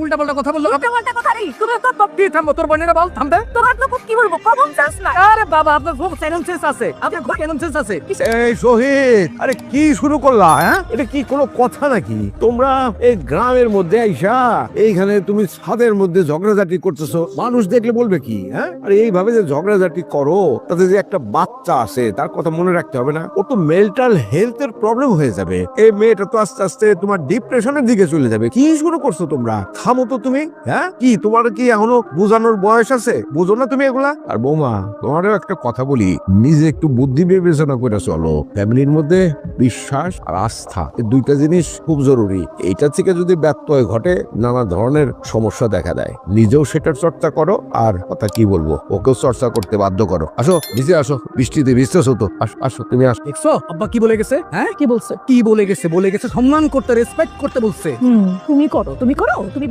উল্টাপাল্টা কথা বললো? উল্টাপাল্টা কথা নেই, তুমি তো কি থামবো, তোর বোনেরা বল থামতে। তোমার তো কি বলবো, কমন সেন্স না। আরে বাবা, আপনার খুব সেন্স আছে, আপনার খুব সেন্স আছে। এই শহীদ, আরে কি শুরু করলা? হ্যাঁ, এটা কি কোনো কথা নাকি? তোমরা এই গ্রামের মধ্যে আইসা এইখানে তুমি ছাদের মধ্যে ঝগড়াঝাটি করতেছো, মানুষ দেখলে বলবে কি? হ্যাঁ, আরে এইভাবে যে ঝগড়াঝাটি করো, তাতে যে একটা বাচ্চা আছে তার কথা মনে রাখতে হবে না? ও তো মেন্টাল হেলথের প্রবলেম হয়ে যাবে। এই মেয়েটা তো আস্তে আস্তে তোমার ডিপ্রেশনের দিকে চলে যাবে। কি শুরু করছো তোমরা? থামো তো তুমি। হ্যাঁ, কি তোমার কি এখনো বোঝানোর বয়স আছে? বুঝো না তুমি এগুলা? আর বৌমা, তোমারও একটা কথা বলি, নিজে একটু বুদ্ধি বিবেচনা করে চলো। ফ্যামিলির মধ্যে বিশ্বাস আর আস্থা, এই দুইটা জিনিস খুব জরুরি। এইটা থেকে যদি ব্যত্যয় ঘটে, নানা ধরনের সমস্যা দেখা দেয়। নিজেও সেটার চর্চা করো, আর কথা কি বলবো, ওকেও চর্চা করতে বাধ্য করো। আসো নিচে আসো, বৃষ্টিতে ভিজতেছো তো, আসো তুমি আসো। দেখছো আব্বা কি বলে গেছে? হ্যাঁ, কি বলছে? কি বলে গেছে? বলে গেছে সম্মান করতে, রেসপেক্ট করতে বলছে। তুমি করো, তুমি করো, তুমি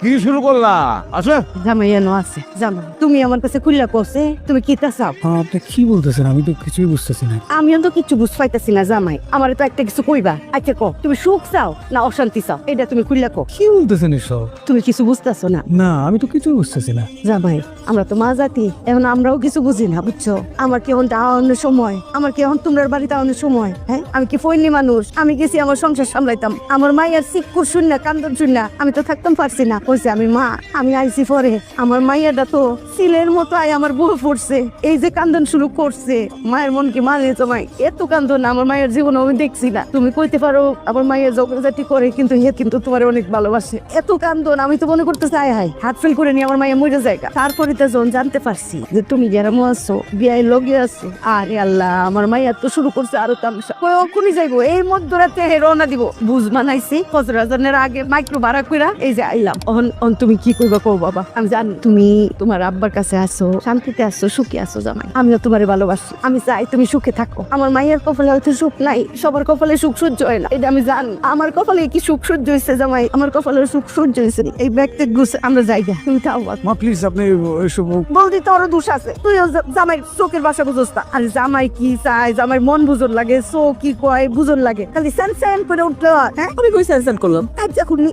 কি শুরু করলা? আসো। জামাই এনো আছে, জামাই তুমি আমার কাছে খুললা করছে, তুমি কি তা চাও? আপনি কি বলতেছেন? আমি তো কিছুই বুঝতেছি না। আমিও তো কিছু বুঝ পাইতেছি না জামাই, আমার তো একটা কিছু কইবা। আচ্ছা কো, তুমি সুখ চাও না অশান্তি চাও, এটা তুমি খুললা কো। কি বলতেছেন এসব? তুমি কিছু বুঝতেছো না না, আমি তো কিছু বুঝতেছি না। জামাই, আমরা তো মা জাতি, এখন আমরাও কিছু বুঝি না, বুঝছো? আমার কি এখন আওয়ানোর সময়? আমার কি এখন তোমরা বাড়িতে আওয়ানোর সময়? হ্যাঁ, আমি কি ফৈনি মানুষ? আমি গেছি আমার সংসার সামলাইতাম, আমার মাইয়ার সিকুর শূন্য কান্দন শূন্য আমি তো থাকতাম পারছি না। বলছে আমি মা, আমি আইসি পরে আমার মাইয়াটা তো সিলের মতো আয় আমার বউ পড়ছে, এই যে কান্দন শুরু করছে, মায়ের মন কি মানে জামাই? এত কান্দন আমার মায়ের জীবনে আমি দেখছি না। তুমি কইতে পারো আমার মায়ের জগজাটি করে, কিন্তু হে কিন্তু তোমার অনেক ভালোবাসে। এত কান্দন আমি তো মনে করতেছি আয় হায় হাত ফেল করে নিয়ে আমার মায়ের মরে জায়গা। তারপরে তো যখন জানতে পারছি যে তুমি গ্রামে আছো, বিয়ায় লগে আছো, আরে আল্লাহ, আমার মাইয়া তো শুরু করছে আরো তামসা। কখনই যাইবো এই মধ্যরাতে রওনা দিব, বুঝ বানাইছি ফজরাজনের আগে মাইক্রো ভাড়া কইরা এই যে আইলাম। অন তুমি কি করবা কও বাবা, আমি জানি তুমি তোমার আব্বার কাছে আসো, শান্তিতে আসো, সুখে আসো জামাই। আমিও তোমারে ভালোবাসি, আমি চাই তুমি সুখে থাকো। আমার মায়ের কপালে হয়তো সুখ নাই, সবার কপালে সুখ সহ্য হয় না, এটা আমি জানি। আমার কপালে কি সুখ সহ্য হয়েছে জামাই? আমার কপালে সুখ সহ্য হয়েছে। এই ব্যাগতে গুছে আমরা যাইগা, তুমি থাও মা প্লিজ, আপনি এসব বলদি তো আরো দোষ আছে। তুই জামাই চোখের বাসা বুঝোস না। আর জামাই কি চায়, জামাই মন বুঝন লাগে, চো কি কয় বুঝন লাগে, খালি স্যান স্যান করে উঠলো। হ্যাঁ, আমি কই সেন্সেন করলাম?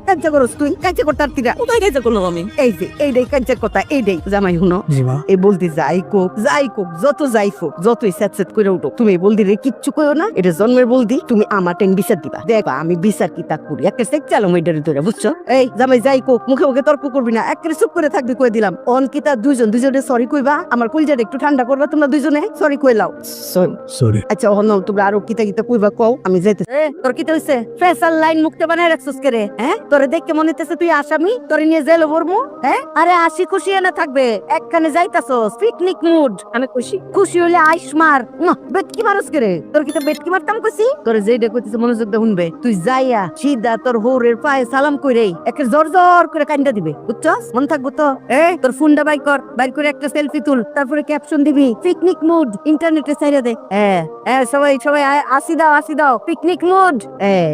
কাজা করস তুই, কাজা করতার তিরা কোথায় গেছে করলাম আমি? এই যে এইটাই কাজের কথা, এইটাই জামাই হুনো। জি মা। এই বলদি যাই কোক যত যাই কোক, যতই স্যাট স্যাট করে উঠো, তুমি এই বলদি রে কিচ্ছু কইও না। এটা জন্মের বলদি, তুমি আমার টেন বিচার দিবা। দেখবা আমি বিচার কি তা করি, একটা সেক চালো মেয়েটারে ধরে, বুঝছো? এই জামাই যাই কোক, মুখে মুখে তর্ক করবি না, একেবারে চুপ করে থাকবি, কই দিলাম। অন কি তা দুইজনে সরি কইবা, আমার কলজাটা একটু ঠান্ডা করবা, তোমরা দুইজনে সরি কই লাও। সরি। আচ্ছা অহন তোমরা আরো কিতা কইবা কও, আমি যাইতে। তোর কিতা হইছে? ফেসাল লাইন মুক্তে বানায় রাখছস কে রে? হ্যাঁ, তোরে দেখে মনে হইতেছে তুই আসামি, তোরে নিয়ে জেলে ভরমু। হ্যাঁ, আরে হাসি খুশি এনে থাকবে, একখানে যাইতাছস পিকনিক মুড। আমি খুশি হইলে আইস মার। বেটকি মারস কে রে? তোর কিতা বেটকি মারতাম কইছি? তোরে যেইটা কইতেছে মনোযোগ দিয়ে শুনবে। তুই যাইয়া সিধা তোর হৌরের পায়ে সালাম কইরে একে জোর জোর করে কান্দা দিবে, বুঝছস? মন থাকবো তো? তোর ফোনটা বাইর করে একটা সেলফি তুল, তারপরে ক্যাপশন দিবি পিকনিক মুড, ইন্টারনেটে ছাইরা দে। সবাই আসি দাও পিকনিক মুড।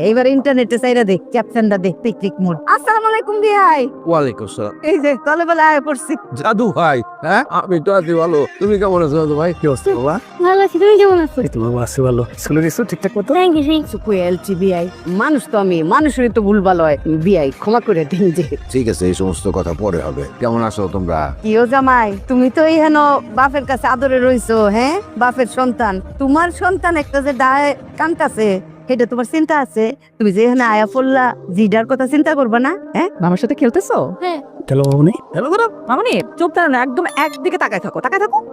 এইবার ইন্টারনেটে ছাইরা দে, ক্যাপশনটা দে পিকনিক মুড। আসসালামু আলাইকুম ভাই। ওয়ালাইকুম সালাম। এই যে তলে বেলা আয় পড়ছি। জাদু ভাই, হ্যাঁ আমি তো আছি ভালো। তুমি কেমন আছো জাদু ভাই? কি অবস্থা বাবা? ভালো আছি, তুমি কেমন আছো? এই তো বাবা আছি ভালো। স্কুলে গেছো ঠিকঠাক মতো? Thank you. সুকুয়েলটি বিআই মানুষ তো আমি, মানুষেরই তো ভুল ভালো হয়। বিআই ক্ষমা করে দিন যে। ঠিক আছে, এই সমস্ত কথা পরে হবে। কেমন আছো তোমরা? কিও জামাই, তুমি তো এইখানে বাপের কাছে আদরে রইছো। হ্যাঁ, বাপের সন্তান, তোমার সন্তান একটা যে দায় কান্তাছে, সেটা তোমার চিন্তা আছে। তুমি যে এখানে আয়া পড়লা, জিডার কথা চিন্তা করবা না? হ্যাঁ, মামার সাথে খেলতেছো? হ্যাঁ। হ্যালো মামনি। হ্যালো দাদা। মামনি চুপ থাকো না, একদম একদিকে তাকায় থাকো।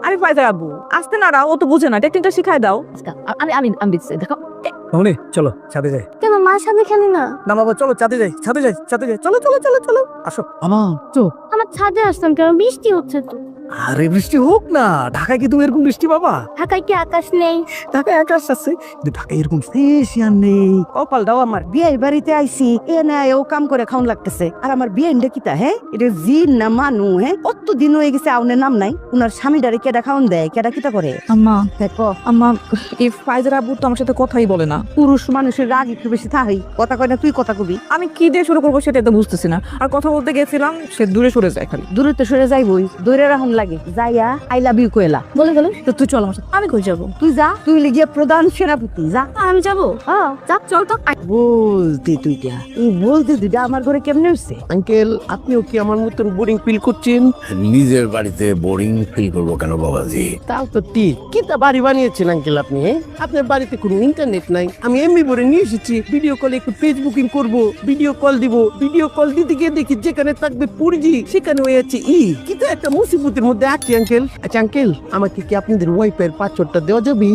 আমি ফাইজার আব্বু, আসতে না ও তো বুঝে না, টেকনিকটা শিখাই দাও। আমি দিচ্ছি, দেখো। মামনি চলো ছাদে যাই। কেন মার সাথে খেলি না? না বাবা চলো ছাদে যাই। চলো আসো। আমার ছাদে আসতাম কেন? বৃষ্টি হচ্ছে তো। আরে বৃষ্টি হোক না, ঢাকায় কি তুমি এরকম বৃষ্টি বাবা? ঢাকায় কি আকাশ নেই? ঢাকায় আকাশ আছে, কিন্তু ঢাকায় এরকম ফেসিয়ান নেই। কপাল দাও আমার, বিয়ের বাড়িতে আইসি এ না ও কাম করে খাওন লাগতেছে। আর আমার বিয়ে কিতা? হ্যাঁ, এটা জিন না মানু? হ্যাঁ, কতদিন হয়ে গেছে আউনের নাম নাই। উনার স্বামীটারে কেডা খাওন দেয়, কেডা কিতা করে? আম্মা দেখো, আম্মা, এই ফাইজার আব্বু তো আমার সাথে কথাই বলে না। পুরুষ মানুষের রাগ একটু বেশি থাকি, কথা কয় না, তুই কথা কবি। আমি কি দিয়ে শুরু করবো সেটা তো বুঝতেছি না। আর কথা বলতে গেছিলাম, সে দূরে সরে যায় খালি। দূরে তো সরে যাইবই, দূরে রাখুন লাগে যাইয়া আই লাভ ইউ কইলা বলে গেল তো তুই চল আমার সাথে। আমি কই যাবো? তুই যা, তুই লিগিয়া প্রধান সেনাপতি যা। আমি যাবো। হ্যাঁ যা চল তো। বলতে তুইটা এই বলতে তুইটা আমার ঘরে কেমনে হচ্ছে? আঙ্কেল আপনিও কি আমার মতন বোরিং ফিল করছেন? নিজের বাড়িতে বোরিং ফিল করবো কেন বাবাজি? তাও তো ঠিক। কিতা বাড়ি বানিয়েছেন আঙ্কেল আপনি? আপনার বাড়িতে কোনো ইন্টারনেট নাই। আমি এমবি ভরে নিয়ে এসেছি, ভিডিও কলে একটু পেজ বুকিং করব, ভিডিও কল দিব। ভিডিও কল দিতে গিয়ে দেখি যেখানে থাকবে 4G সেখানে হয়ে যাচ্ছে কিন্তু একটা মুসিবতের মধ্যে আছি আঙ্কেল। আচ্ছা আঙ্কেল, আমাকে কি আপনাদের ওয়াইফাই এর পাসওয়ার্ডটা দেওয়া যাবে?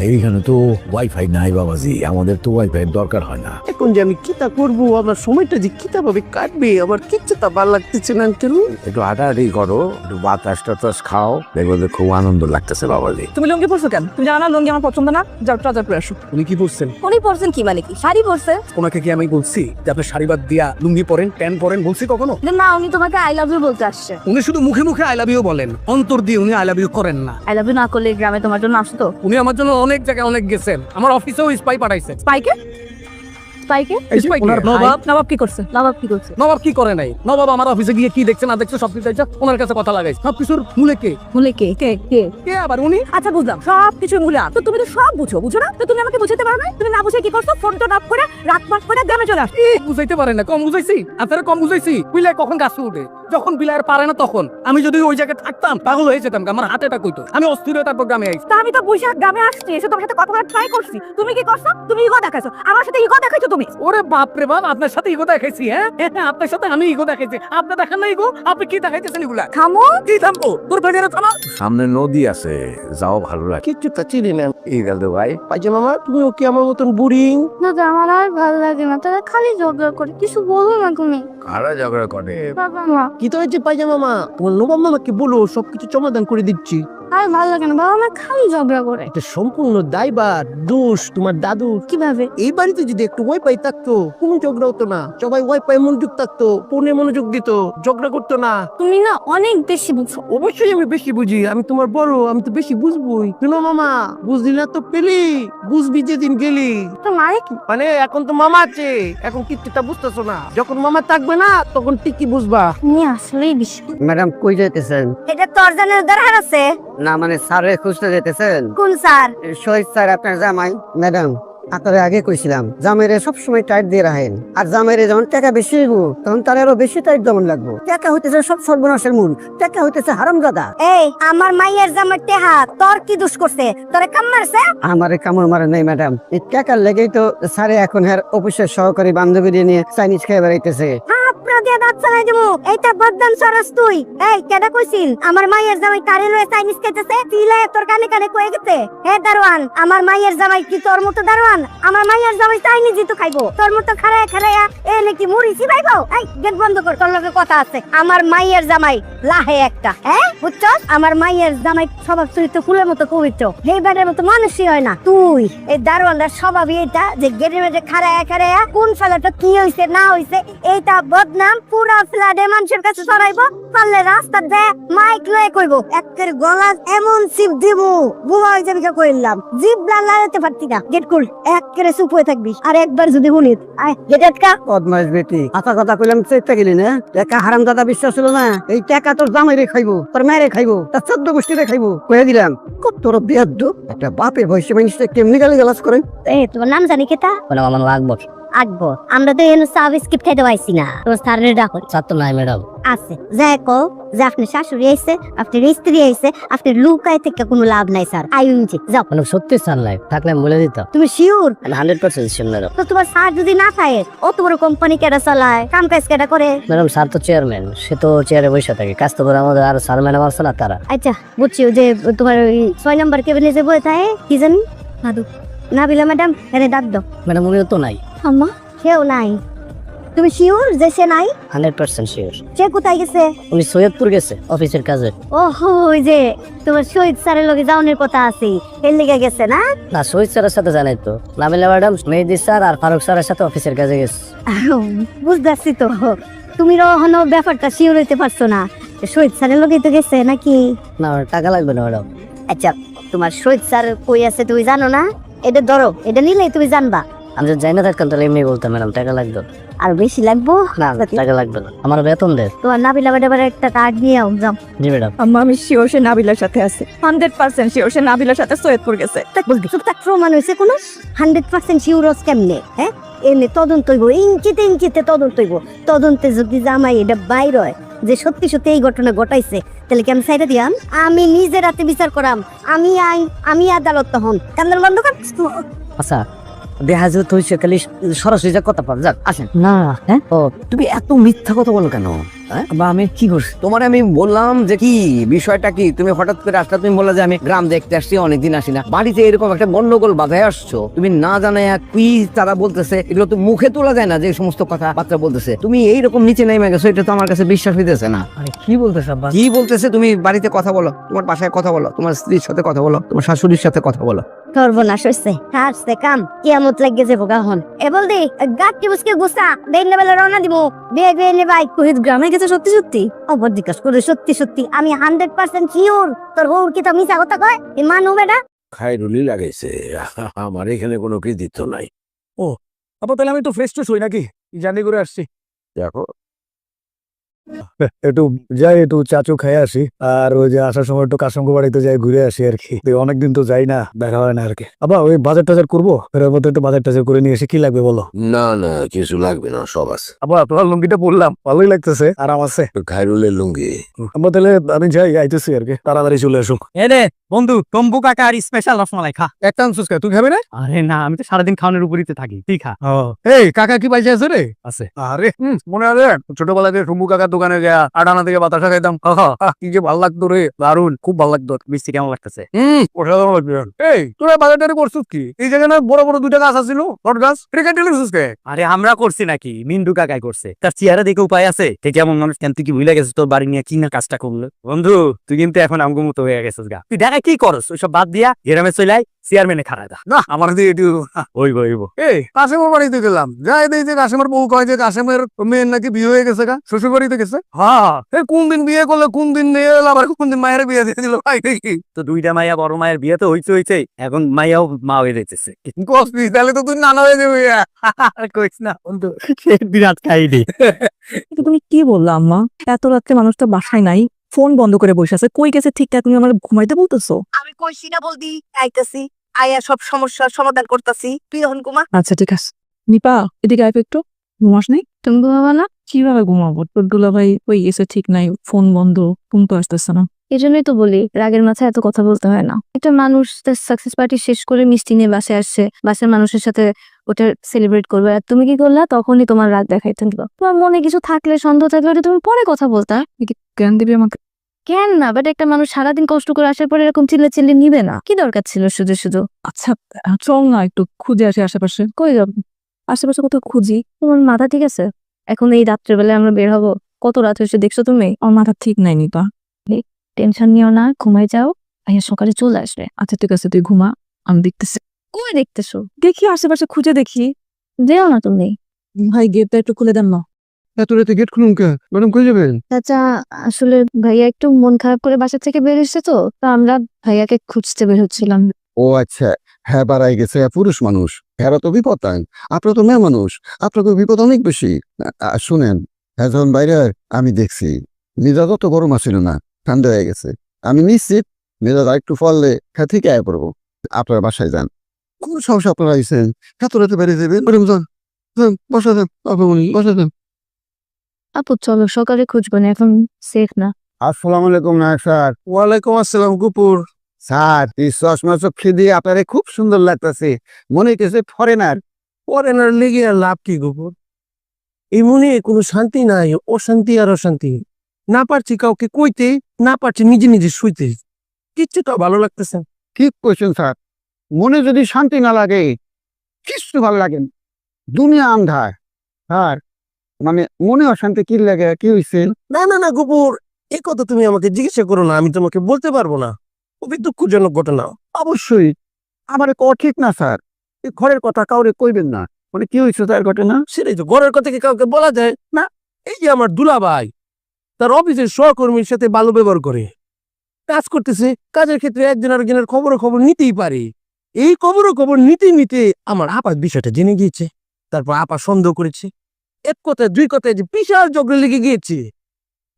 এইখানে তো ওয়াইফাই নাই বাবাজি, আমাদের তো ওয়াইফাই দরকার হয় না। এখন যে আমি কিতা করব, আমার সময়টা যে কিতা ভাবে কাটবে, আমার কিচ্ছু তা ভালো লাগতেছে না আঙ্কেল। একটু হাঁটাহাঁটি করো, একটু বাতাস টাতাস খাও, দেখবে যে খুব আনন্দ লাগতেছে বাবাজি। তুমি লুঙ্গি পরছো কেন? তুমি জানো না লুঙ্গি আমার পছন্দ না? যাও ট্রাউজার পরে আসো। উনি কি বলছেন? উনি পরছেন কি মানে কি? শাড়ি পরছে? ওনাকে কি আমি বলছি যে আপনি শাড়ি বাদ দিয়া লুঙ্গি পরেন, প্যান্ট পরেন? বলছি কখনো? না, উনি তোমাকে আই লাভ ইউ বলতে আসছে। উনি শুধু মুখে মুখে আই লাভ ইউ বলেন, অন্তর দিয়ে উনি আই লাভ ইউ করেন না। আই লাভ ইউ না করলে গ্রামে তোমার জন্য আসতো? উনি আমার জন্য অনেক জায়গায় অনেক গেছেন, আমার অফিসেও স্পাই পাঠাইছে। স্পাইকে? স্পাইকে? এই যে ওনার নবাব? নবাব কি করছে? নবাব কি করছে? নবাব কি করে নাই? নবাব আমার অফিসে গিয়ে কি দেখছে না দেখছে সবকিছু চাইছে, ওনার কাছে কথা লাগাইছে। সবকিছুর মূলে কে? বলে কে? কে কে? কে আবার উনি? আচ্ছা বুঝলাম, সব কিছু মূলে তো তুমি তো সব বুঝো না? তো তুমি আমাকে বুঝাতে পারবে? তুমি না বুঝে কি করছো? ফোনটা অফ করে রাত পাস করে গ্রামে চলে আসছো। বুঝাইতে পারে না? কম বুঝাইছি? আপনারা কম বুঝাইছি? বিলাই কখন গাছে উঠে, যখন বিলায়ের পারে না তখন। আমি যদি ওই জায়গায় থাকতাম পাগল হয়ে যেতাম, আমার হাতেটা কইতো। আমি অস্থির হয়ে তারপর গ্রামে আইছি। তা আমি তো বৈশাখ গ্রামে আসছি, এসে তোমার সাথে কথা বলার ট্রাই করছি। তুমি কি করছো? তুমি ইগো দেখাইছো, আমার সাথে ইগো দেখাইছো তুমি। ওরে বাপ রে বাপ, আপনার সাথে ইগো দেখাইছি? হ্যাঁ আপনার সাথে আমি ইগো দেখাইছি, আপনি দেখেন না ইগো? আপনি কি দেখাইতেছেন এগুলা? থামো। কি থামবো? তোর ভেড়ে থামা। সামনে নদী আছে, যাও ভালো লাগে। কিচ্ছু তা চিনি না। এই গেল ভাই। পাইজা মামা, তুমিও কি আমার মতন বোরিং? না তো আমার আর ভালো লাগে না, তারা খালি ঝগড়া করে, কিছু বলো না তুমি। কারা ঝগড়া করে? বাবা মা কি তো হয়েছে পাইজা মামা? তোমার নবাব মামাকে বলো, সবকিছু সমাধান করে দিচ্ছি। আর ভালো লাগে না, বাবা মা খালি ঝগড়া করে। এটা সম্পূর্ণ দায়ভার দোষ তোমার দাদুর। কিভাবে? এই বাড়িতে যদি একটু ওয়াইফাই থাকতো, কোনো ঝগড়া হতো না। সবাই ওয়াইফাই মনোযোগ থাকতো, ফোনে মনোযোগ দিত, ঝগড়া করতো না। তুমি না অনেক বেশি বুঝছো। অবশ্যই আমি বেশি বুঝি, আমি তোমার বড়, আমি তো বেশি বুঝবই। শুনো মামা, বুঝলি না তো পেলি, বুঝবি যেদিন গেলি। তো মারে কি? মানে এখন তো মামা আছে, এখন কিচ্ছুটা বুঝতেছো না। যখন মামা থাকবে না, তখন ঠিকই বুঝবা। তুমি আসলেই বেশি। ম্যাডাম কই যাইতেছেন? এটা তোর জানার দরকার আছে? না মানে স্যারে খুঁজতে যেতেছেন? কোন স্যার? শহীদ স্যার আপনার জামাই। ম্যাডাম আপনারা আগে কইছিলাম জামাইরে সবসময় টাইট দিয়ে রাখেন, আর জামাইরে যখন টাকা বেশি হইব তখন তার আরো বেশি টাইট দেওয়ান লাগবো। টাকা হইতেছে সব সর্বনাশের মূল, টাকা হইতেছে হারামজাদা। এই আমার মাইয়ের জামার টেহা তোর কি দোষ করছে? তোরে কাম মারছে? আমারে কামড় মারে নাই ম্যাডাম, এই টাকার লেগেই তো স্যারে এখন হ্যার অফিসের সহকারী বান্ধবী নিয়ে চাইনিজ খেয়ে বেড়াইতেছে। আপনার দিয়ে দাঁত চালাই দেবো। এইটা বদনাম সরস তুই। এই কেডা কইছিস আমার মাইয়ের জামাই কারে লয়ে চাইনিজ খাইতেছে? তিলে তোর কানে কানে কয়ে গেছে। হে দারোয়ান, আমার মাইয়ের জামাই কি তোর মতো দারোয়ান? আমার মাইয়ের জামাই চাইনিজই তো খাইবো, তোর মতো খাড়ায় খাড়াইয়া এ নাকি মুড়ি চিবাইবো? এই গেট বন্ধ কর, তোর লগে কথা আছে। আমার মাইয়ের জামাই লাহে একটা, হ্যাঁ বুঝছস? আমার মাইয়ের জামাই স্বভাব চরিত্র ফুলের মতো পবিত্র, এই বেডের মতো মানুষই হয় না। তুই এই দারোয়ানটার স্বভাবই এটা যে গেটের মধ্যে খাড়াইয়া খাড়াইয়া কোন ফেলাটা কি হইছে না হইছে এইটা বদনাম পুরা ফ্ল্যাটে মানুষের কাছে ছড়াইবো। পারলে রাস্তা দে মাইক লয়ে কইব, একের গলা এমন চিপ দিব বুয়া হয়ে যাবি। কইলাম জিভ লাগাতে পারতি না। গেট খুল, একেরে চুপ হয়ে থাকবি। আর একবার যদি শুনিস আয় গেট আটকা। বদমাইশ বেটি, কথা কথা কইলাম চেষ্টা গেলি না। টাকা হারামজাদা বিশ্বাস হলো না, এই টাকা তোর জামাইরে খাইবো, তোর মায়েরে খাইবো, তার 14 গোষ্ঠীরে খাইবো। কয়ে দিলাম কত তোর বেয়াদ্দ একটা বাপের বয়সে মানুষটা কেমনি গালি গালাজ করে। এই তোমার নাম জানি কেতা? বলে আমার লাগবো। আকবর। আমরা তো এখানে চা বিস্কিট খাইতে পাইছি না, তোমার স্যারের ডাকো। ছাত্র নাই ম্যাডাম। আছে যাই কো যে আপনার শাশুড়ি আইছে, আপনার স্ত্রী আইছে, আপনার লুকায় থেকে কোনো লাভ নাই স্যার। আইউনছি যাও। মানে সত্যি স্যার নাই থাকলে আমি বলে দিত। তুমি শিওর? 100% sure madam. তো তোমার স্যার যদি না থাকে, অত বড় কোম্পানি কেডা চালায়, কাম কাজ কেডা করে? ম্যাডাম স্যার তো চেয়ারম্যান, সে তো চেয়ারে বসে থাকে, কাজ তো করে আমাদের আর স্যার ম্যাডাম আছে না তারা। আচ্ছা বুঝছি, ওই যে তোমার ওই 6 নম্বর কেবিনে যে বসে থাকে কি জানি নাদু নাবিলা ম্যাডাম, এনে ডাক দাও। ম্যাডাম উনিও তো নাই। আম্মা সেও নাই? তুমি শিওর যে সে নাই? 100% শিওর। সে কোথায় গেছে? উনি সৈয়দপুর গেছে অফিসের কাজে। ওহো, ওই যে তোমার শহীদ স্যারের লগে যাওয়ানোর কথা আছে, এর লিগে গেছে না? না শহীদ স্যারের সাথে জানাই তো, নাবিলা ম্যাডাম মেহেদি স্যার আর ফারুক স্যারের সাথে অফিসের কাজে গেছে। বুঝতেছি তো, তুমি এখনো ব্যাপারটা শিওর হইতে পারছো না। শহীদ স্যারের লগে তো গেছে নাকি? না টাকা লাগবে না ম্যাডাম। আচ্ছা তোমার শহীদ স্যার কই আছে তুমি জানো না? এটা ধরো, এটা নিলেই তুমি জানবা। আমি যদি যাই না থাকতাম তাহলে এমনি বলতাম ম্যাডাম টাকা লাগবে। আর বেশি লাগবো? না টাকা লাগবে না, আমার বেতন দেয়। তোমার নাবিলা ম্যাডামের একটা কার্ড নিয়ে আও, যাও। জি ম্যাডাম। আম্মা আমি শিওর সে নাবিলার সাথে আছে, 100% শিওর সে নাবিলার সাথে সৈয়দপুর গেছে। চুপ থাক, প্রমাণ হয়েছে কোনো? 100% শিউরস কেমনে? হ্যাঁ, এমনি তদন্ত হইব, ইঞ্চিতে ইঞ্চিতে তদন্ত হইব। তদন্তে যদি জামাই এটা বাইর হয় যে সত্যি সত্যি এই ঘটনা ঘটাইছে, তাহলে কি আমি সাইডে দিয়াম? আমি নিজে রাতে বিচার করাম, আমি আইন, আমি আদালত। তখন কান্দাল বন্ধ কর। আচ্ছা দেখা যাবে তুই খালি সরাসরি যা কথা পার, যাক আসেন না। হ্যাঁ ও তুমি এত মিথ্যা কথা বলো কেন? বা আমি কি করছি তোমার? আমি বললাম যে কি বিষয়টা কি, তুমি হঠাৎ করে আসলে তুমি বললা যে আমি গ্রাম দেখতে আসছি, অনেকদিন আসি না, বাড়িতে এরকম একটা গন্ডগোল বাধায় আসছো, তুমি না জানাই কি তারা বলতেছে, এগুলো তো মুখে তোলা যায় না, যে সমস্ত কথা বার্তা বলতেছে, তুমি এইরকম নিচে নেমে গেছো, এটা তো আমার কাছে বিশ্বাস হইতেছে না। কি বলতেছ আব্বা? কি বলতেছে? তুমি বাড়িতে কথা বলো, তোমার বাসায় কথা বলো, তোমার স্ত্রীর সাথে কথা বলো, তোমার শাশুড়ির সাথে কথা বলো। সর্বনাশ হইছে, হাসছে কাম, কিয়ামত লাগিয়ে যাবো গাহন। এ বল দি গাট্টি বুসকে গুসা দেন বেলা রওনা দিব। বেগ বেগ নে ভাই, কোহিত গ্রামে গেছে সত্যি সত্যি? অপর জিজ্ঞাসা করে সত্যি সত্যি আমি 100% শিওর। তোর হৌর কি তো মিছা কথা কয়? এ মানু বেটা। খাইরুলি লাগাইছে, আমার এখানে কোনো কৃতিত্ব নাই। আব্বা তাহলে আমি তো ফ্রেশ ট্রেশ হই নাকি? জার্নি করে আসছি। দেখো একটু যাই, একটু চাচু খেয়ে আসি, আর ওই যে আসার সময় একটু কাশঙ্গ বাড়িতে যাই ঘুরে আসি আর কি। তো অনেকদিন তো যাই না, দেখা হয় না আর কি। আবার ওই বাজার টাজার করবো, ফেরার মতো একটু বাজার টাজার করে নিয়ে এসে কি লাগবে বলো? না না কিছু লাগবে না, সব আছে। আবার আপনার লুঙ্গিটা পরলাম, ভালোই লাগতেছে, আরাম আছে। খাইরুলের লুঙ্গি। আবার তাহলে আমি যাই, আইতেছি আর কি, তাড়াতাড়ি চলে আসুক। এনে বন্ধু টম্বু কাকা আর স্পেশাল রসমালাই খা। একটা আনছিস কে? তুই খাবি না? আরে না, আমি তো সারাদিন খাওয়ানোর উপরই থাকি, তুই খা। এই কাকা কি পাইছে আছে রে? আছে। আরে মনে আছে ছোটবেলায় যে টুম্বু কাকার দোকানে গিয়া আটানা থেকে বাতাসা খাইতাম, কি যে ভালো লাগতো রে, দারুন, খুব ভালো লাগতো। মিষ্টি কেমন লাগতেছে? অসাধারণ লাগবে। এই তোরা বাজার টাজার করছিস কি? এই জায়গায় না বড় বড় দুইটা গাছ আছিল, বট গাছ, এটা কেটে লিখছিস কে? আরে আমরা করছি নাকি, মিন্টু কাকাই করছে। তার চেহারা দেখে উপায় আছে? ঠিক কেমন মানুষ কেন, তুই কি ভুলে গেছিস তোর বাড়ি নিয়ে কি না কাজটা করলো? বন্ধু তুই কিন্তু এখন আমগো মতো হয়ে গেছিস গা। তুই দেখা কি করস? ওইসব বাদ দিয়া গ্রামে চলাই চেয়ারম্যানে খাড়ায় দা। না আমার দিয়ে এটি ওইব ওইব। এই কাশেমের বাড়িতে গেলাম, যাই দেখি যে কাশেমের বউ কয় যে কাশেমের মেয়ের নাকি বিয়ে হয়ে গেছে গা, শ্বশুর বাড়িতে গেছে। হ্যাঁ, কোন দিন বিয়ে করলো, কোন দিন নিয়ে এলো, আবার কোন দিন মায়ের বিয়ে দিয়ে দিল, ভাই দেখি তো দুইটা মাইয়া, বড় মায়ের বিয়ে তো হইছে, এখন মাইয়াও মা হয়ে যাইতেছে। কসবি, তাহলে তো তুই নানা হয়ে যাবে। আর কইস না বন্ধু, বিরাট কাহিনী। কিন্তু তুমি কি বললা আম্মা? এত রাত্রে মানুষটা বাসায় নাই, ফোন বন্ধ করে বসে আছে, কই গেছে ঠিকঠাক তুমি আমার ঘুমাইতে বলতেছো? আমি কইছি না বলদি, আইতাছি, আয়া সব সমস্যার সমাধান করতাছি, তুই এখন ঘুমা। আচ্ছা ঠিক আছে। নিপা এদিকে আইবে একটু। ঘুমাস নাই? তুমি ঘুমাবা না? কিভাবে ঘুমাবো? তোর দুলাভাই কই গেছে ঠিক নাই, ফোন বন্ধ, ফোন তো আসতেছে না। এই জন্যই তো বলি রাগের মাথায় এত কথা বলতে হয় না। একটা মানুষ তার সাকসেস পার্টি শেষ করে মিষ্টি নিয়ে বাসায় আসছে, বাসার মানুষের সাথে ওটা সেলিব্রেট করবে, আর তুমি কি করলা? তখনই তোমার রাগ দেখাইতে দিল। তোমার মনে কিছু থাকলে, সন্দেহ থাকলে ওটা তুমি পরে কথা বলতা। জ্ঞান দিবি আমাকে? কেন না, বাট একটা মানুষ সারাদিন কষ্ট করে আসার পরে এরকম চিল্লে চিল্লে নিবে না, কি দরকার ছিল শুধু শুধু? আচ্ছা চল না একটু খুঁজে আসি আশেপাশে। কই যাব? আশেপাশে কোথাও খুঁজি। তোমার মাথা ঠিক আছে? এখন এই রাত্রেবেলায় আমরা বের হবো, কত রাত হয়েছে দেখছো তুমি? আমার মাথা ঠিক নাই নিপা। টেনশন নিও না, ঘুমাই যাও, আইয়া সকালে চলে আসবে। আচ্ছা ঠিক আছে, তুই ঘুমা, আমি দেখতেছি। কই দেখতেছো? দেখি আশেপাশে খুঁজে দেখি। যেও না তুমি। ভাই গেটটা একটু খুলে দেন না। এত রাতে গেট খুলুন কে? ম্যাডাম কই যাবেন? চাচা আসলে ভাইয়া একটু মন খারাপ করে বাসা থেকে বের এসেছে, তো আমরা ভাইয়াকে খুঁজতে বের হচ্ছিলাম। ও আচ্ছা, হ্যাঁ বাড়াই গেছে, পুরুষ মানুষ, হ্যাঁ তো বিপদ নাই, আপনার তো মেয়ে মানুষ, আপনার তো বিপদ অনেক বেশি। শুনেন, হ্যাঁ যখন বাইরে আমি দেখছি মেজাজ অত গরম আসছিল না, ঠান্ডা হয়ে গেছে। আমি নিশ্চিত মেজাজ একটু ফললে হ্যাঁ ঠিক আয় পড়বো। আপনার বাসায় যান, কোন সাহস আপনারা আইসেন? এত রাতে বেরিয়ে যাবেন? ম্যাডাম যান, যান, বসা দেন, বসা দেন। আপু চলো সকালে খুঁজবো না, এখন সেফ না। আসসালামু আলাইকুম নায়ক স্যার। ওয়ালাইকুম আসসালাম গুপুর। স্যার এই চশমা চোখে দিয়ে আপনারে খুব সুন্দর লাগতেছে, মনে হইতেছে ফরেনার। ফরেনার লেগে আর লাভ কি গোপর? এই মনে কোনো শান্তি নাই, অশান্তি আর অশান্তি। না পারছি কাউকে কইতে, না পারছি নিজে নিজে শুইতে, কিচ্ছুটা ভালো লাগতেছে। ঠিক কইছেন স্যার, মনে যদি শান্তি না লাগে কিচ্ছু ভালো লাগে না। দুনিয়া আন্ধার। স্যার মানে মনে অশান্তি কি লাগে, কি হয়েছে? না না না গোপর, এ কথা তুমি আমাকে জিজ্ঞাসা করো না, আমি তোমাকে বলতে পারবো না। খুবই দুঃখজনক ঘটনা। অবশ্যই আমার কওয়া ঠিক না স্যার, এই ঘরের কথা কাউরে কইবেন না। মানে কি হয়েছে তার ঘটনা? সেটাই তো, ঘরের কথা কি কাউকে বলা যায় না? এই যে আমার দুলাভাই তার অফিসের সহকর্মীর সাথে ভালো ব্যবহার করে, কাজ করতেছে, কাজের ক্ষেত্রে একজন আরেকজনের খবর নিতেই পারে। এই খবর নিতে নিতে আমার আপা বিষয়টা জেনে গিয়েছে। তারপর আপা সন্দেহ করেছে, এক কথায় দুই কথায় যে বিশাল ঝগড়া লেগে গিয়েছে।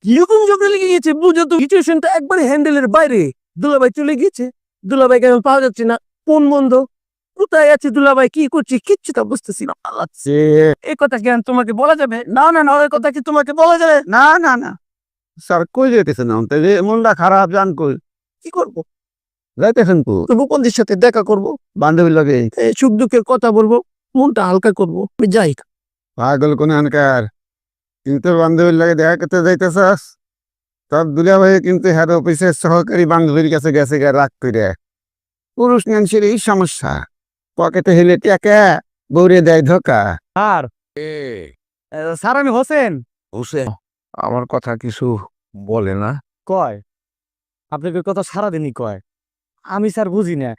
কিরকম ঝগড়া লেগে গিয়েছে বুঝো তো, সিচুয়েশনটা একবারে হ্যান্ডেলের বাইরে। দুলাভাই চলে গিয়েছে, দুলাভাইকে এখন পাওয়া যাচ্ছে না, ফোন বন্ধ। কোথায় আছে দুলাভাই, কি করছে কিচ্ছু তো বুঝতেছি না। পালাচ্ছে। এই কথা কি আর তোমাকে বলা যাবে? না না না, ওই কথা কি তোমাকে বলা যাবে? না না না স্যার কই যেতেছেন না তাহলে মনটা খারাপ জান কই কি করবো? যাইতেছেন তো রূপন্দির সাথে দেখা করবো, বান্ধবীর লাগে এই সুখ দুঃখের কথা বলবো, মনটা হালকা করবো। আমি যাই। পাগল কোন আনকার কিন্তু তোর বান্ধবীর লাগে দেখা করতে যাইতেছাস তোর দুলা ভাই কিন্তু হেড অফিসের সহকারী বান্ধবীর কাছে গেছে গা রাগ করে পুরুষ মানুষের এই সমস্যা পকেটে হেলে টাকা বৌরে দেয় ধোকা আর স্যার আমি হোসেন হোসেন আমার কথা কিছু বলে না। কয় আপনাকে কথা সারাদিনই কয়, আমি স্যার বুঝি না।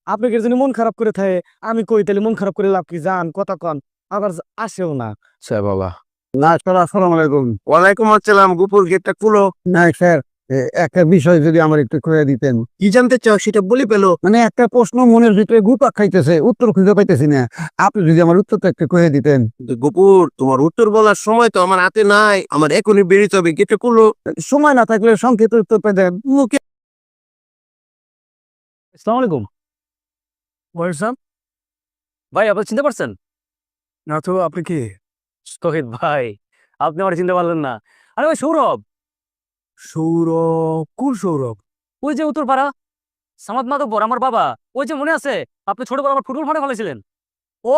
আপনাকে যদি মন খারাপ করে থাকে আমি কই তাহলে মন খারাপ করে লাভ কি, যান কথা কন, আবার আসেও না। স্যার বাবা না স্যার আসসালামু আলাইকুম। ওয়ালাইকুম আসসালাম। গোপুর গেটটা খুলো। না স্যার একটা বিষয় যদি আমার একটু করে দিতেন। কি জানতে চাও সেটা বলে পেলো। মানে একটা প্রশ্ন মনের ভিতরে ঘুরপাক খাইতেছে, উত্তর খুঁজে পাইতেছি না, আপনি যদি আমার উত্তরটা একটু করে দিতেন। গোপুর, তোমার উত্তর বলার সময় তো আমার হাতে নাই, আমার এখনই বেরিয়ে হবে। গেটটা খুলো। সময় না থাকলে সংক্ষেপে উত্তর পেতেন। মুখে আসসালামু আলাইকুম। ওয়েলকাম ভাই, আপনি চিনতে পারছেন না তো আপনি কি? তহিদ ভাই? আপনি আমার চিনতে পারলেন না? আরে ভাই সৌরভ, সৌরভ? কোন সৌরভ? ওই যে উত্তরপাড়া সামাদ মাধবর আমার বাবা। ওই যে মনে আছে আপনি ছোটবেলা আমার ফুটবল মাঠে ফেলেছিলেন? ও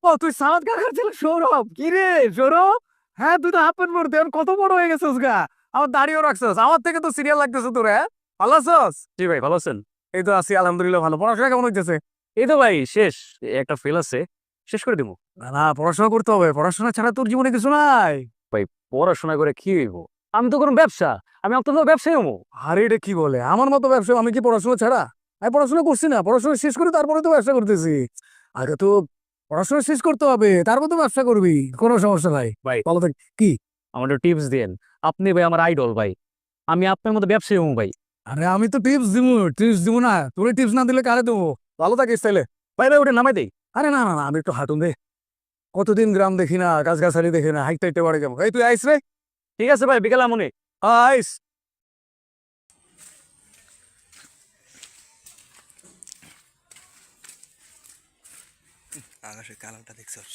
ও তুই সামাদ কাকার ছিল সৌরভ? কি রে সৌরভ? হ্যাঁ তুই তো হাফের মধ্যে কত বড় হয়ে গেছিস গা, আমার দাড়িও রাখছস, আমার থেকে তো সিরিয়াল লাগতেছে তোর। হ্যাঁ ভালো আছস? জি ভাই, ভালো আছেন? এই তো আছি আলহামদুলিল্লাহ ভালো। পড়াশোনা কেমন হইতেছে? এই তো ভাই শেষ, একটা ফেল আছে, শেষ করে দিব। না না পড়াশোনা করতে হবে, পড়াশোনা ছাড়া তোর জীবনে কিছু নাই। ভাই পড়াশোনা করে কি হইব? আমি তো কোনো ব্যবসা, আমি আপনার ব্যবসায়ী হবো। আরে এটা কি বলে, আমার মতো ব্যবসা? আমি কি পড়াশোনা ছাড়া? আমি পড়াশোনা করছি না, পড়াশোনা শেষ করে তারপরে তো ব্যবসা করতেছি। আগে তো পড়াশোনা শেষ করতে হবে, তারপর তো ব্যবসা করবি, কোনো সমস্যা নাই। ভাই ভালো থাক। কি? আমার টিপস দেন। আপনি ভাই আমার আইডল ভাই, আমি আপনার মতো ব্যবসায়ী হবো ভাই। আরে আমি তো টিপস দিব না, তোর টিপস না দিলে কারে দেবো? ভালো থাকিস তাইলে। ভাই ভাই ওটা নামাই দেই। আরে না না না, আমি একটু হাঁটুন দে, কতদিন গ্রাম দেখি না, গাছগাছালি দেখি না, হাইটে হাইটে বাড়ি যাবো। এই তুই আইস রে। ঠিক আছে ভাই, বিকেলে মনে আইস। আকাশের কালারটা দেখছস,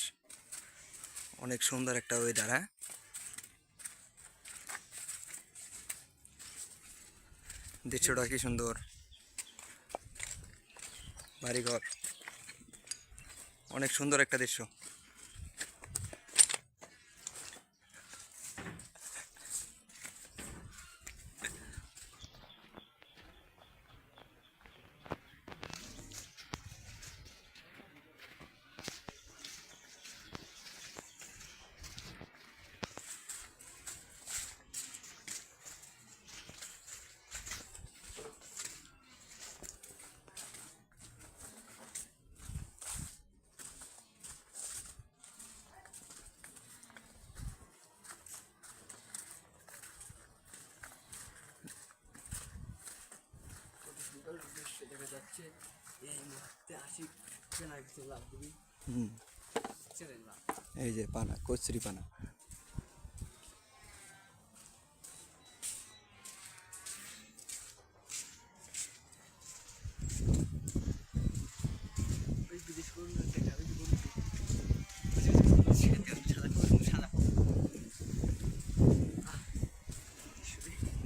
অনেক সুন্দর একটা ওয়েদার। হ্যাঁ দৃশ্যটা কি সুন্দর, বাড়িঘর, অনেক সুন্দর একটা দৃশ্য। এই যে পানা, কচুরি পানা।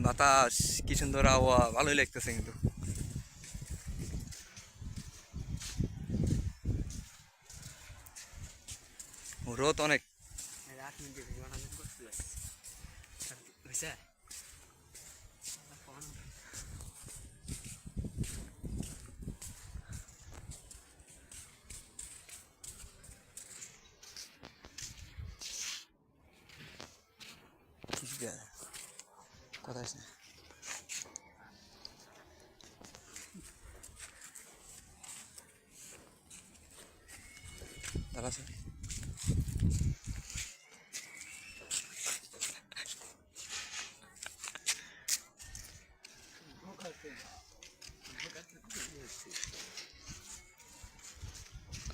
বাতাস, কি সুন্দর আবহাওয়া, ভালোই লাগতেছে কিন্তু। রোদ অনেক। কথা আছে দাঁড়া আছে।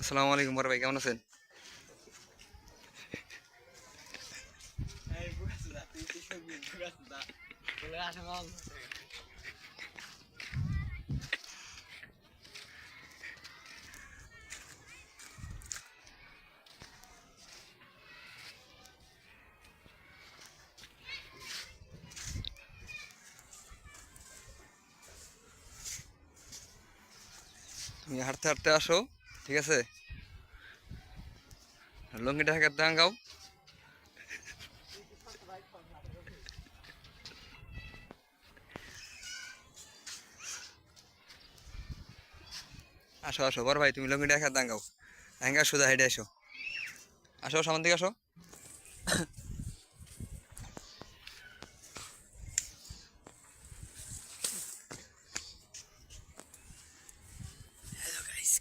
আসসালামু আলাইকুম বড় ভাই, কেমন আছেন? তুমি হাঁটতে হাঁটতে আসো, ঠিক আছে? লুঙ্গিটা হাঁকার দাঙ্গাও। আসো আসো বড় ভাই, তুমি লুঙ্গিটা হাঁকার দাঙ্গাও। হ্যাঙ্গা সোজা হেঁটে আসো, আসো সামন দিকে আসো।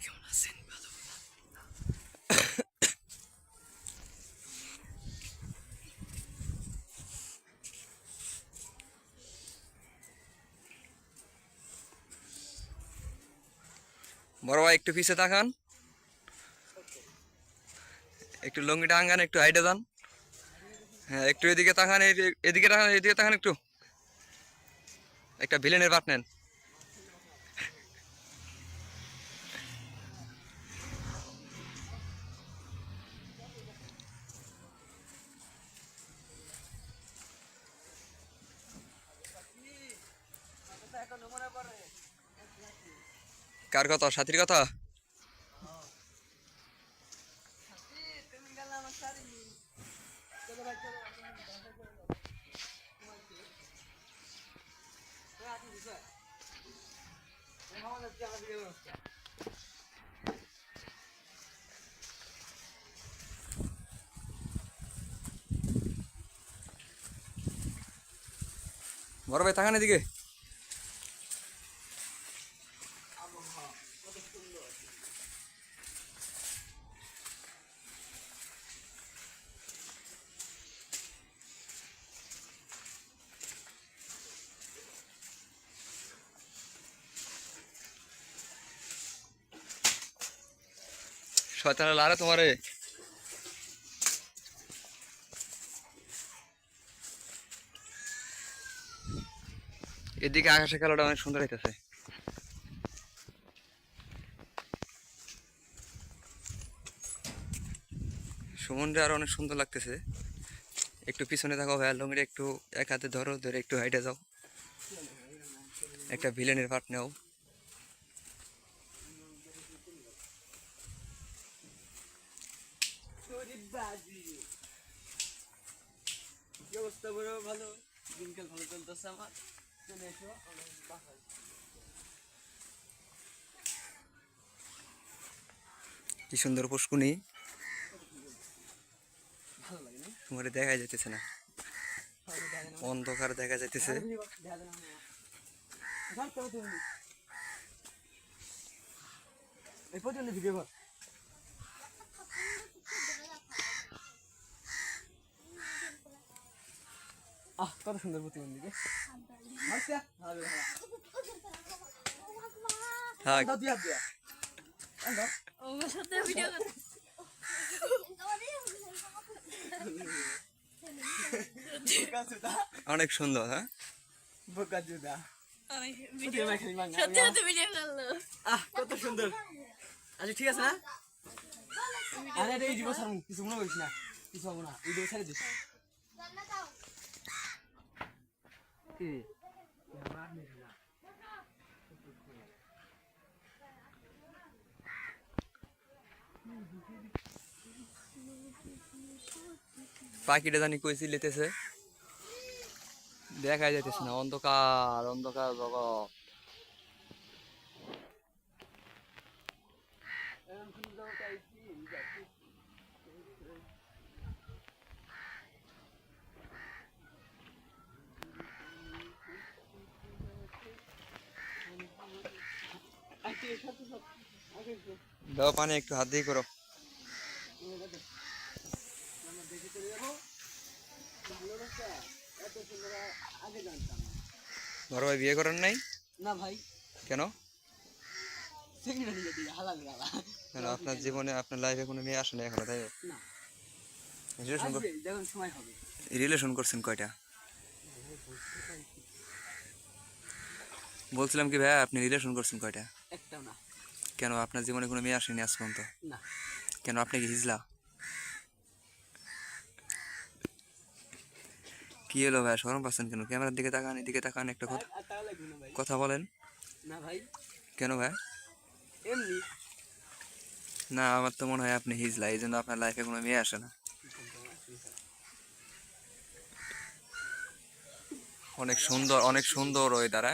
কেমন আছেন? ভালো। বড় ভাই একটু পিছে তাকান, একটু লুঙ্গিটা আঙ্গান, একটু হাইটে যান। হ্যাঁ একটু এদিকে তাকান, এদিকে তাকান, এদিকে তাকান একটু। একটা ভিলেনের পার্ট নেন। কার কথা? সাথীর কথা? বড় ভাই তাকান এদিকে। শয়তানের লারে তোমারে। এদিকে আকাশের কালোটা অনেক সুন্দর হইতেছে। সমুদ্রে আরো অনেক সুন্দর লাগতেছে। একটু পিছনে থাকো ভাইয়া, লুঙ্গিটা একটু এক হাতে ধরো, ধরে একটু হাইটে যাও। একটা ভিলেনের পার্ট নাও। কি সুন্দর পুষ্কুনি, তোমার দেখা যাইতেছে না, অন্ধকার দেখা যাইতেছে। কত সুন্দর প্রতিবন্ধী। থাক, অনেক সুন্দর। হ্যাঁ কত সুন্দর। আচ্ছা ঠিক আছে না? আরে এই জীবন কিছু মনে করিস না, কিছু হবো না, ভিডিও ছেড়ে দিস। পাখিটা জানি কই চিল্লিতেছে, দেখা যাইতেছে না, অন্ধকার অন্ধকার জগৎ। দাও পানি একটু, হাত দিয়ে করো। বড় ভাই বিয়ে করেন নাই? না ভাই, কেন? হালাল গালা। কেন আপনার জীবনে আপনার লাইফে কোনো মেয়ে আসে না এখনো, তাই রিলেশন করছেন কয়টা? বলছিলাম কি ভাই, আপনি রিলেশন করছেন কয়টা? একটাও না। কেন আপনার জীবনে কোনো মেয়ে আসেনি আজ পর্যন্ত? না। কেন আপনি কি হিজলা? কি হলো ভাই, শরম পাচ্ছেন কেন? ক্যামেরার দিকে তাকান, এদিকে তাকান, একটা কথা কথা বলেন না ভাই, কেন ভাই? এমনি। না, আমার তো মনে হয় আপনি হিজলা, এই জন্য আপনার লাইফে কোনো মেয়ে আসে না। অনেক সুন্দর ওয়েদার।